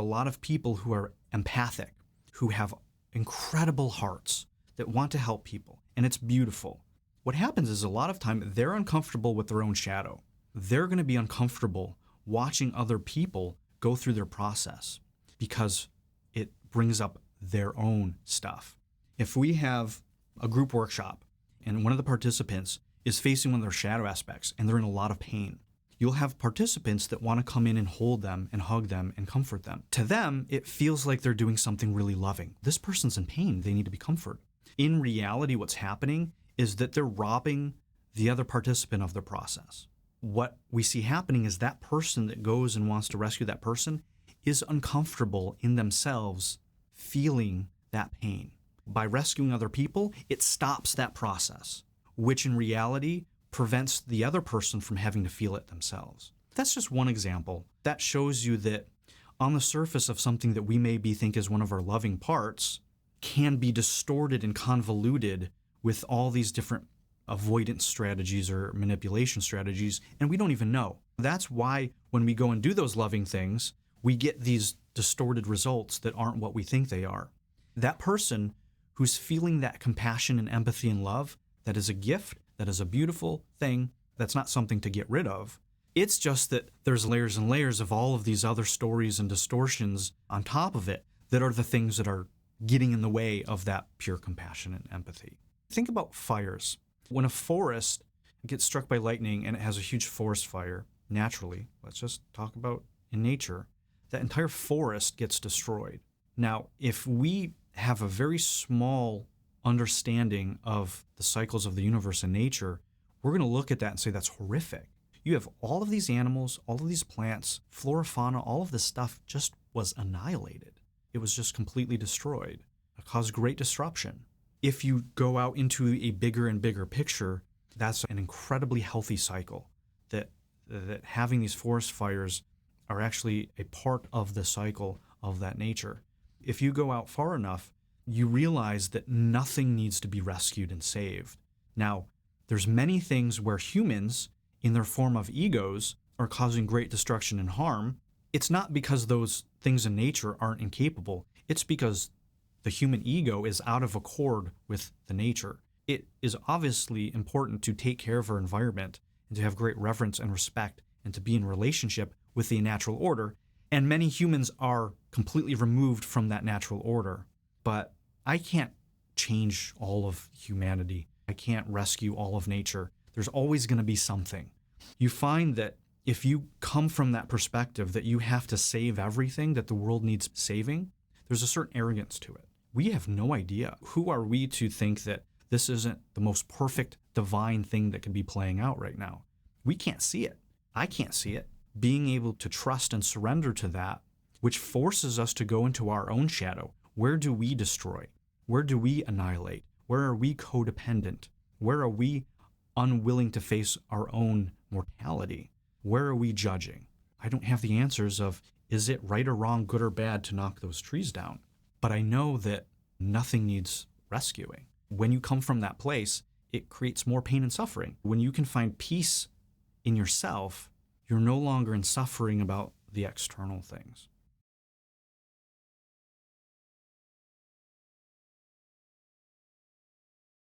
A lot of people who are empathic, who have incredible hearts that want to help people, and it's beautiful. What happens is a lot of time they're uncomfortable with their own shadow. They're going to be uncomfortable watching other people go through their process because it brings up their own stuff. If we have a group workshop and one of the participants is facing one of their shadow aspects and they're in a lot of pain, you'll have participants that want to come in and hold them and hug them and comfort them. To them, it feels like they're doing something really loving. This person's in pain. They need to be comforted. In reality, what's happening is that they're robbing the other participant of their process. What we see happening is that person that goes and wants to rescue that person is uncomfortable in themselves feeling that pain. By rescuing other people, it stops that process, which in reality prevents the other person from having to feel it themselves. That's just one example. That shows you that on the surface of something that we maybe think is one of our loving parts can be distorted and convoluted with all these different avoidance strategies or manipulation strategies, and we don't even know. That's why when we go and do those loving things, we get these distorted results that aren't what we think they are. That person who's feeling that compassion and empathy and love, that is a gift, that is a beautiful thing, that's not something to get rid of. It's just that there's layers and layers of all of these other stories and distortions on top of it that are the things that are getting in the way of that pure compassion and empathy. Think about fires. When a forest gets struck by lightning and it has a huge forest fire, naturally, let's just talk about in nature, that entire forest gets destroyed. Now, if we have a very small understanding of the cycles of the universe and nature, we're going to look at that and say that's horrific. You have all of these animals, all of these plants, flora, fauna, all of this stuff just was annihilated. It was just completely destroyed. It caused great disruption. If you go out into a bigger and bigger picture, that's an incredibly healthy cycle, that having these forest fires are actually a part of the cycle of that nature. If you go out far enough, you realize that nothing needs to be rescued and saved. Now, there's many things where humans, in their form of egos, are causing great destruction and harm. It's not because those things in nature aren't incapable. It's because the human ego is out of accord with the nature. It is obviously important to take care of our environment and to have great reverence and respect and to be in relationship with the natural order. And many humans are completely removed from that natural order. But I can't change all of humanity. I can't rescue all of nature. There's always going to be something. You find that if you come from that perspective that you have to save everything, that the world needs saving, there's a certain arrogance to it. We have no idea. Who are we to think that this isn't the most perfect divine thing that could be playing out right now? We can't see it. I can't see it. Being able to trust and surrender to that, which forces us to go into our own shadow. Where do we destroy? Where do we annihilate? Where are we codependent? Where are we unwilling to face our own mortality? Where are we judging? I don't have the answers of, is it right or wrong, good or bad to knock those trees down? But I know that nothing needs rescuing. When you come from that place, it creates more pain and suffering. When you can find peace in yourself, you're no longer in suffering about the external things.